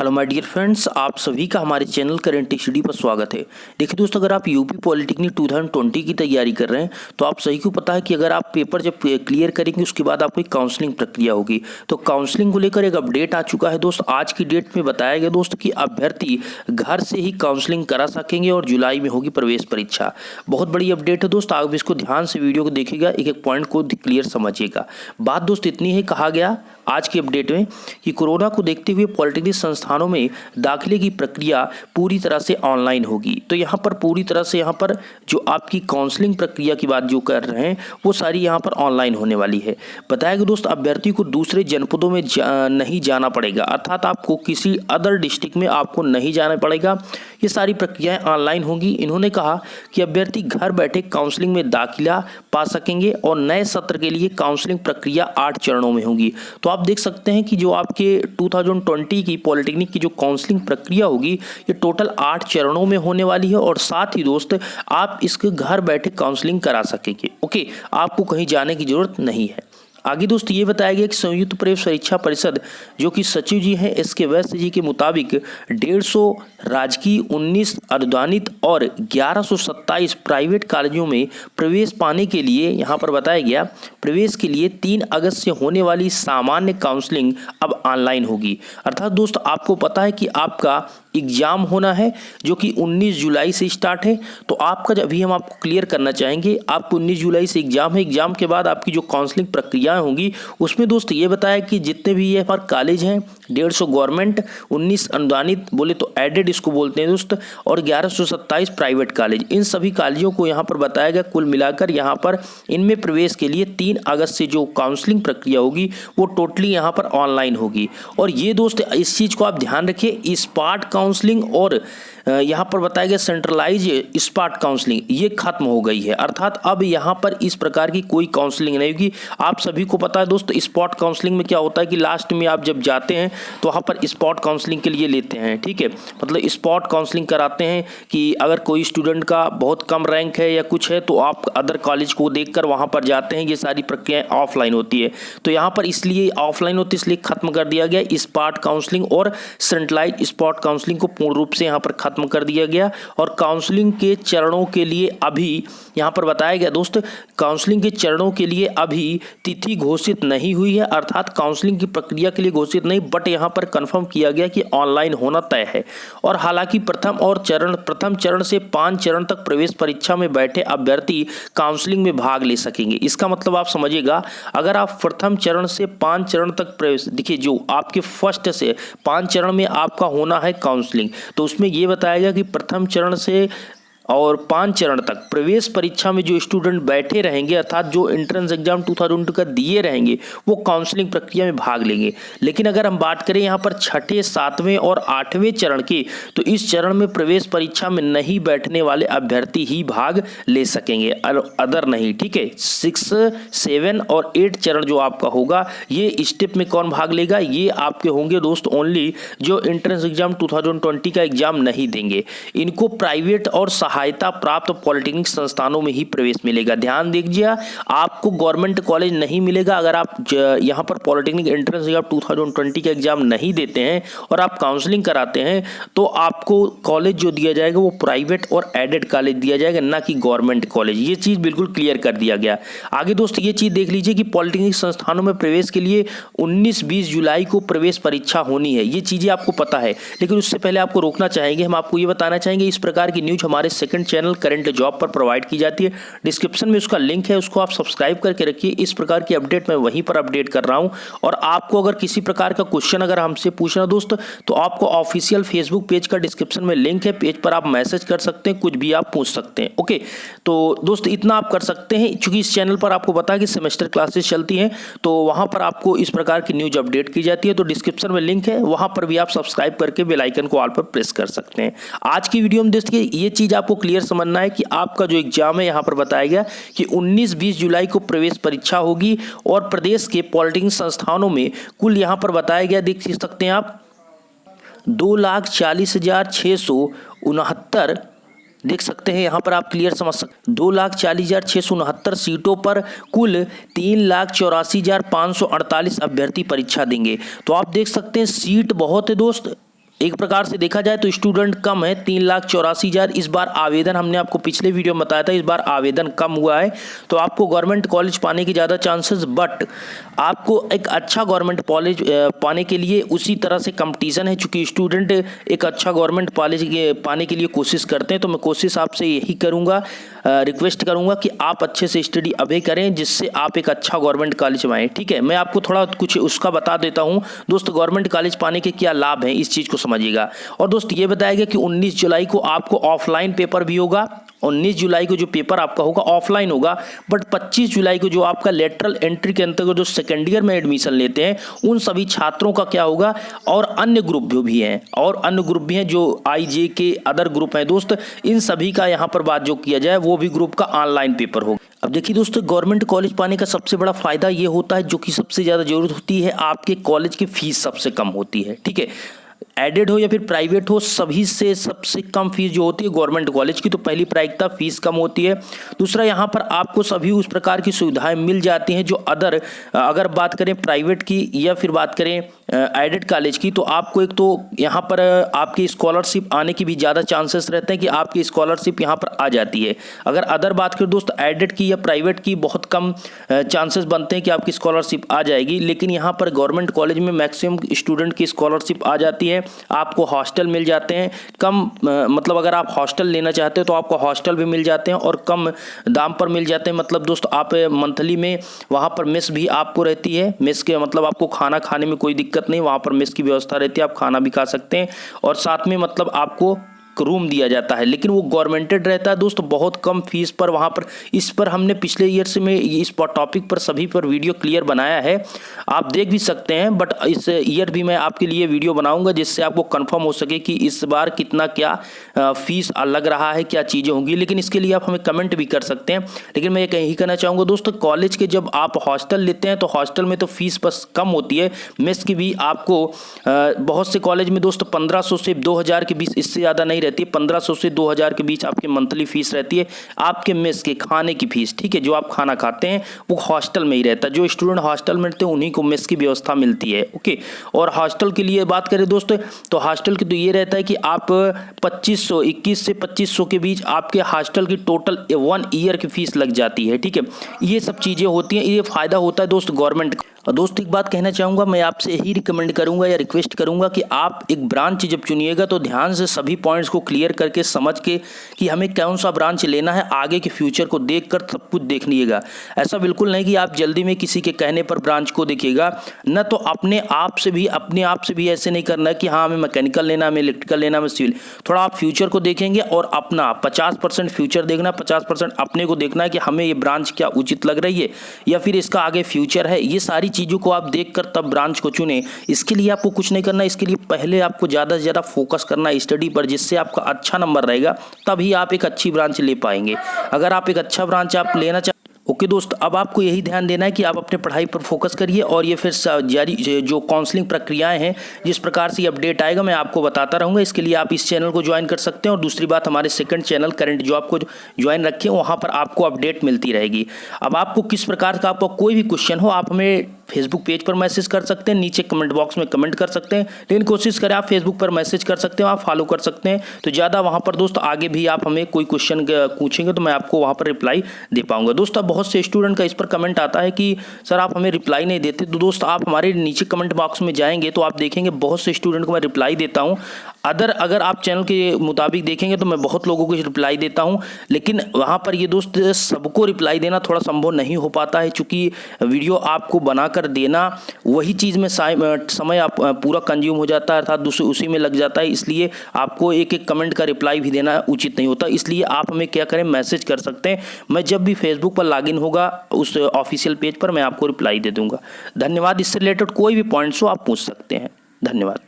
Hello my dear friends, आप सभी का हमारे चैनल करंट स्टडी पर स्वागत है। देखिए दोस्तों, अगर आप यूपी पॉलिटेक्निक 2020 की तैयारी कर रहे हैं तो आप सही को पता है कि अगर आप पेपर जब क्लियर करेंगे उसके बाद आपको एक काउंसलिंग प्रक्रिया होगी। तो काउंसलिंग को लेकर एक अपडेट आ चुका है दोस्त। आज की डेट में बताया गया दोस्त कि अभ्यर्थी घर से ही काउंसलिंग करा सकेंगे और जुलाई में होगी प्रवेश परीक्षा। बहुत बड़ी अपडेट है दोस्त, आप इसको ध्यान से वीडियो को देखिएगा, एक एक पॉइंट को क्लियर समझिएगा। बात दोस्त इतनी है, कहा गया आज की अपडेट में कि कोरोना को देखते हुए पॉलिटेक्निक संस्थानों में दाखिले की प्रक्रिया पूरी तरह से ऑनलाइन होगी। तो यहाँ पर पूरी तरह से यहाँ पर जो आपकी काउंसलिंग प्रक्रिया की बात जो कर रहे हैं वो सारी यहाँ पर ऑनलाइन होने वाली है। बताया कि दोस्त अभ्यर्थी को दूसरे जनपदों में नहीं जाना पड़ेगा, अर्थात आपको किसी अदर डिस्ट्रिक्ट में आपको नहीं जाना पड़ेगा। ये सारी प्रक्रियाएं ऑनलाइन होंगी। इन्होंने कहा कि अभ्यर्थी घर बैठे काउंसलिंग में दाखिला पा सकेंगे और नए सत्र के लिए काउंसलिंग प्रक्रिया 8 चरणों में होगी। तो आप देख सकते हैं कि जो आपके 2020 की पॉलिटेक्निक की जो काउंसलिंग प्रक्रिया होगी ये टोटल 8 चरणों में होने वाली है और साथ ही दोस्त आप इसके घर बैठे काउंसलिंग करा सकेंगे। ओके, आपको कहीं जाने की जरूरत नहीं है। आगे दोस्त ये बताया गया कि संयुक्त प्रवेश परीक्षा परिषद जो कि सचिव जी हैं एस.के. वैश्य जी के मुताबिक 150 राजकीय, 19 अनुदानित और 1127 प्राइवेट कॉलेजों में प्रवेश पाने के लिए यहाँ पर बताया गया प्रवेश के लिए 3 अगस्त से होने वाली सामान्य काउंसलिंग अब ऑनलाइन होगी। अर्थात दोस्त आपको पता है कि आपका एग्जाम होना है जो कि 19 जुलाई से स्टार्ट है। तो आपका जब अभी हम आपको क्लियर करना चाहेंगे, आपको 19 जुलाई से एग्जाम है। एग्जाम के बाद आपकी जो काउंसलिंग प्रक्रियाएं होंगी उसमें दोस्त ये बताया कि जितने भी ये हमारे कॉलेज हैं 150 गवर्नमेंट, 19 अनुदानित बोले तो एडेड इसको बोलते हैं दोस्त, और 1127 प्राइवेट कॉलेज, इन सभी कॉलेजों को यहाँ पर बताया गया कुल मिलाकर यहाँ पर इनमें प्रवेश के लिए 3 अगस्त से जो काउंसलिंग प्रक्रिया होगी वो टोटली यहाँ पर ऑनलाइन होगी। और ये दोस्त इस चीज़ को आप ध्यान रखिए, स्पॉट काउंसलिंग और यहाँ पर बताया गया सेंट्रलाइज स्पॉट काउंसलिंग ये खत्म हो गई है। अर्थात अब यहाँ पर इस प्रकार की कोई काउंसलिंग नहीं होगी। आप सभी को पता है दोस्त स्पॉट काउंसलिंग में क्या होता है कि लास्ट में आप जब जाते हैं तो वहाँ पर स्पॉट काउंसलिंग के लिए लेते हैं, ठीक है, मतलब स्पॉट काउंसलिंग कराते हैं कि अगर कोई स्टूडेंट का बहुत कम रैंक है या कुछ है तो आप अदर कॉलेज को देखकर वहाँ पर जाते हैं। ये सारी प्रक्रियाएं ऑफलाइन होती है। तो यहाँ पर इसलिए ऑफलाइन होती है, इसलिए खत्म कर दिया गया स्पॉट काउंसलिंग और सेंट्रलाइज स्पॉट काउंसलिंग को पूर्ण रूप से यहाँ पर खत्म कर दिया गया। और काउंसलिंग के चरणों के लिए अभी यहाँ पर बताया गया दोस्त काउंसलिंग के चरणों के लिए अभी तिथि घोषित नहीं हुई है, अर्थात काउंसलिंग की प्रक्रिया के लिए घोषित नहीं, बट यहाँ पर कंफर्म किया गया कि ऑनलाइन होना तय है। और हालांकि प्रथम चरण से 5 चरण तक प्रवेश परीक्षा में बैठे अभ्यर्थी काउंसलिंग में भाग ले सकेंगे। इसका मतलब आप समझिएगा, अगर आप प्रथम चरण से 5 चरण तक प्रवेश, देखिए जो आपके फर्स्ट से 5 चरण में आपका होना है काउंसलिंग, तो उसमें यह बताया गया कि प्रथम चरण से और 5 चरण तक प्रवेश परीक्षा में जो स्टूडेंट बैठे रहेंगे, अर्थात जो एंट्रेंस एग्जाम 2022 का दिए रहेंगे, वो काउंसलिंग प्रक्रिया में भाग लेंगे। लेकिन अगर हम बात करें यहाँ पर 6ठे, 7वें और 8वें चरण की, तो इस चरण में प्रवेश परीक्षा में नहीं बैठने वाले अभ्यर्थी ही भाग ले सकेंगे, अदर नहीं, ठीक है। 6, 7 और 8 चरण जो आपका होगा, ये स्टेप में कौन भाग लेगा, ये आपके होंगे दोस्त ओनली जो एंट्रेंस एग्जाम 2020 का एग्जाम नहीं देंगे। इनको प्राइवेट और सहायता प्राप्त पॉलिटेक्निक संस्थानों में ही प्रवेश मिलेगा। ध्यान दीजिए, आपको गवर्नमेंट कॉलेज नहीं मिलेगा। अगर आप यहाँ पर पॉलिटेक्निक एंट्रेंस एग्जाम 2020 का एग्जाम नहीं देते हैं और आप काउंसलिंग कराते हैं तो आपको कॉलेज जो दिया जाएगा वो प्राइवेट और एडेड कॉलेज दिया जाएगा, ना कि गवर्नमेंट कॉलेज। ये चीज़ बिल्कुल क्लियर कर दिया गया। आगे दोस्त ये चीज़ देख लीजिए कि पॉलिटेक्निक संस्थानों में प्रवेश के लिए 19-20 जुलाई को प्रवेश परीक्षा होनी है। ये चीज़ें आपको पता है, लेकिन उससे पहले आपको रोकना चाहेंगे, हम आपको ये बताना चाहेंगे इस प्रकार की न्यूज हमारे सेकंड चैनल करंट जॉब पर प्रोवाइड की जाती है। डिस्क्रिप्शन में उसका लिंक है, उसको आप सब्सक्राइब करके रखिए। इस प्रकार की अपडेट मैं वहीं पर अपडेट कर रहा हूं। और आपको अगर किसी प्रकार का क्वेश्चन अगर हमसे पूछना दोस्त, तो आपको ऑफिशियल फेसबुक पेज का डिस्क्रिप्शन में लिंक है, पेज पर आप मैसेज कर सकते हैं, कुछ भी आप पूछ सकते हैं। ओके, तो दोस्त इतना आप कर सकते हैं। चूंकि इस चैनल पर आपको पता है कि सेमेस्टर क्लासेस चलती हैं, तो वहां पर आपको इस प्रकार की न्यूज अपडेट की जाती है। तो डिस्क्रिप्शन में लिंक है, वहां पर भी आप सब्सक्राइब करके बेल आइकन को ऑल पर प्रेस कर सकते हैं। आज की वीडियो में देखिए ये चीज आपको क्लियर समझना है कि आपका जो एग्जाम है यहाँ पर बताया गया कि 19-20 जुलाई को प्रवेश परीक्षा होगी और प्रदेश के पॉलिटेक्निक संस्थानों में कुल यहाँ पर बताया गया, देख सकते हैं आप, 2,40,669 देख सकते हैं यहाँ पर आप क्लियर समझ सकते 2,40,669 सीटों पर कुल 3,84,548 अभ्यर्थी परीक्षा देंगे। तो आप देख सकते हैं सीट बहुत है दोस्त, एक प्रकार से देखा जाए तो स्टूडेंट कम है, 3,84,000 इस बार आवेदन, हमने आपको पिछले वीडियो में बताया था इस बार आवेदन कम हुआ है, तो आपको गवर्नमेंट कॉलेज पाने की ज़्यादा चांसेस, बट आपको एक अच्छा गवर्नमेंट कॉलेज पाने के लिए उसी तरह से कंपटीशन है। चूँकि स्टूडेंट एक अच्छा गवर्नमेंट कॉलेज पाने के लिए कोशिश करते हैं, तो मैं कोशिश आपसे यही करूँगा, रिक्वेस्ट करूँगा कि आप अच्छे से स्टडी अभी करें जिससे आप एक अच्छा गवर्नमेंट कॉलेज पाएँ। ठीक है, मैं आपको थोड़ा कुछ उसका बता देता हूँ दोस्त, गवर्नमेंट कॉलेज पाने के क्या लाभ हैं, इस चीज़ को समझिएगा। और दोस्त ये बताया गया कि 19 जुलाई को आपको ऑफलाइन पेपर भी होगा, 19 जुलाई को जो पेपर आपका होगा ऑफलाइन होगा, बट 25 जुलाई को जो आपका लेटरल एंट्री के अंतर्गत जो सेकेंड ईयर में एडमिशन लेते हैं उन सभी छात्रों का क्या होगा, और अन्य ग्रुप भी हैं, और अन्य ग्रुप भी हैं जो आईजे के अदर ग्रुप हैं दोस्त, इन सभी का यहाँ पर बात जो किया जाए वो भी ग्रुप का ऑनलाइन पेपर होगा। अब देखिए दोस्तों, गवर्नमेंट कॉलेज पाने का सबसे बड़ा फायदा ये होता है, जो कि सबसे ज़्यादा जरूरत होती है, आपके कॉलेज की फीस सबसे कम होती है। ठीक है, एडेड हो या फिर प्राइवेट हो, सभी से सबसे कम फीस जो होती है गवर्नमेंट कॉलेज की, तो पहली प्राथमिकता फीस कम होती है। दूसरा, यहाँ पर आपको सभी उस प्रकार की सुविधाएं मिल जाती हैं जो अगर बात करें प्राइवेट की या फिर बात करें एडेड कॉलेज की, तो आपको एक तो यहाँ पर आपकी स्कॉलरशिप आने की भी ज़्यादा चांसेस रहते हैं कि आपकी स्कॉलरशिप यहाँ पर आ जाती है। अगर अदर बात करें दोस्त एडेड की या प्राइवेट की, बहुत कम चांसेस बनते हैं कि आपकी स्कॉलरशिप आ जाएगी, लेकिन यहाँ पर गवर्नमेंट कॉलेज में मैक्सिमम स्टूडेंट की स्कॉलरशिप आ जाती है। आपको हॉस्टल मिल जाते हैं कम, मतलब अगर आप हॉस्टल लेना चाहते हो तो आपको हॉस्टल भी मिल जाते हैं और कम दाम पर मिल जाते हैं। मतलब दोस्त आप मंथली में वहाँ पर मेस भी आपको रहती है, मेस के मतलब आपको खाना खाने में कोई दिक्कत नहीं, वहाँ पर मेस की व्यवस्था रहती है, आप खाना भी खा सकते हैं, और साथ में मतलब आपको रूम दिया जाता है, लेकिन वो गवर्नमेंटेड रहता है दोस्त, बहुत कम फीस पर वहाँ पर। इस पर हमने पिछले ईयर से मैं इस टॉपिक पर सभी पर वीडियो क्लियर बनाया है, आप देख भी सकते हैं, बट इस ईयर भी मैं आपके लिए वीडियो बनाऊंगा जिससे आपको कंफर्म हो सके कि इस बार कितना क्या फीस लग रहा है, क्या चीज़ें होंगी। लेकिन इसके लिए आप हमें कमेंट भी कर सकते हैं। लेकिन मैं ये यही कहना चाहूँगा दोस्तों, कॉलेज के जब आप हॉस्टल लेते हैं तो हॉस्टल में तो फीस बस कम होती है, मेस की भी आपको बहुत से कॉलेज में दोस्त 1500 से 2000 के बीच, इससे ज़्यादा नहीं रहती है, 1500 से 2000 के बीच आपकी मंथली फीस रहती है आपके मेस के खाने की फीस। ठीक है, जो आप खाना खाते हैं वो हॉस्टल में ही रहता है, जो स्टूडेंट हॉस्टल में रहते हैं उन्हीं को मेस की व्यवस्था मिलती है। ओके, और हॉस्टल के लिए बात करें दोस्तों, तो हॉस्टल की तो ये रहता है कि आप 21 से 2500 के बीच आपके हॉस्टल की टोटल 1 ईयर की फीस लग जाती है। ठीक है, ये सब चीज़ें होती हैं, ये फ़ायदा होता है दोस्त गवर्नमेंट। और दोस्त एक बात कहना चाहूँगा, मैं आपसे यही रिकमेंड करूँगा या रिक्वेस्ट करूँगा कि आप एक ब्रांच जब चुनिएगा तो ध्यान से सभी पॉइंट्स को क्लियर करके समझ के कि हमें कौन सा ब्रांच लेना है, आगे के फ्यूचर को देखकर सब कुछ देख लीजिएगा। ऐसा बिल्कुल नहीं कि आप जल्दी में किसी के कहने पर ब्रांच को देखिएगा, न तो अपने आप से भी ऐसे नहीं करना है कि हाँ हमें मैकेनिकल लेना, हमें इलेक्ट्रिकल लेना, हमें सिविल। थोड़ा आप फ्यूचर को देखेंगे और अपना 50% फ्यूचर देखना, 50% अपने को देखना है कि हमें ये ब्रांच क्या उचित लग रही है या फिर इसका आगे फ्यूचर है। ये सारी चीज़ों को आप देखकर तब ब्रांच को चुने। इसके लिए आपको कुछ नहीं करना, इसके लिए पहले आपको ज़्यादा से ज़्यादा फोकस करना है स्टडी पर, जिससे आपका अच्छा नंबर रहेगा, तभी आप एक अच्छी ब्रांच ले पाएंगे। अगर आप एक अच्छा ब्रांच आप लेना ओके दोस्त, अब आपको यही ध्यान देना है कि आप अपने पढ़ाई पर फोकस करिए, और ये फिर जारी जो काउंसलिंग प्रक्रियाएं हैं जिस प्रकार से अपडेट आएगा मैं आपको बताता रहूँगा। इसके लिए आप इस चैनल को ज्वाइन कर सकते हैं, और दूसरी बात हमारे सेकंड चैनल करंट जॉब को ज्वाइन रखें, वहाँ पर आपको अपडेट मिलती रहेगी। अब आपको किस प्रकार का आपका कोई भी क्वेश्चन हो, आप हमें फेसबुक पेज पर मैसेज कर सकते हैं, नीचे कमेंट बॉक्स में कमेंट कर सकते हैं, लेकिन कोशिश करें आप फेसबुक पर मैसेज कर सकते हैं, आप फॉलो कर सकते हैं, तो ज़्यादा वहाँ पर दोस्त आगे भी आप हमें कोई क्वेश्चन पूछेंगे तो मैं आपको वहाँ पर रिप्लाई दे पाऊँगा। दोस्त अब बहुत से स्टूडेंट का इस पर कमेंट आता है कि सर आप हमें रिप्लाई नहीं देते, तो दोस्त आप हमारे नीचे कमेंट बॉक्स में जाएंगे तो आप देखेंगे बहुत से स्टूडेंट को मैं रिप्लाई देता हूँ। अगर आप चैनल के मुताबिक देखेंगे तो मैं बहुत लोगों को रिप्लाई देता हूं, लेकिन वहां पर ये दोस्त सबको रिप्लाई देना थोड़ा संभव नहीं हो पाता है, क्योंकि वीडियो आपको बनाकर देना वही चीज़ में समय आप पूरा कंज्यूम हो जाता है, अर्थात दूसरे उसी में लग जाता है, इसलिए आपको एक एक कमेंट का रिप्लाई भी देना उचित नहीं होता। इसलिए आप हमें क्या करें, मैसेज कर सकते हैं, मैं जब भी फेसबुक पर लॉगिन होगा उस ऑफिशियल पेज पर मैं आपको रिप्लाई दे दूँगा। धन्यवाद। इससे रिलेटेड कोई भी पॉइंट्स हो आप पूछ सकते हैं। धन्यवाद।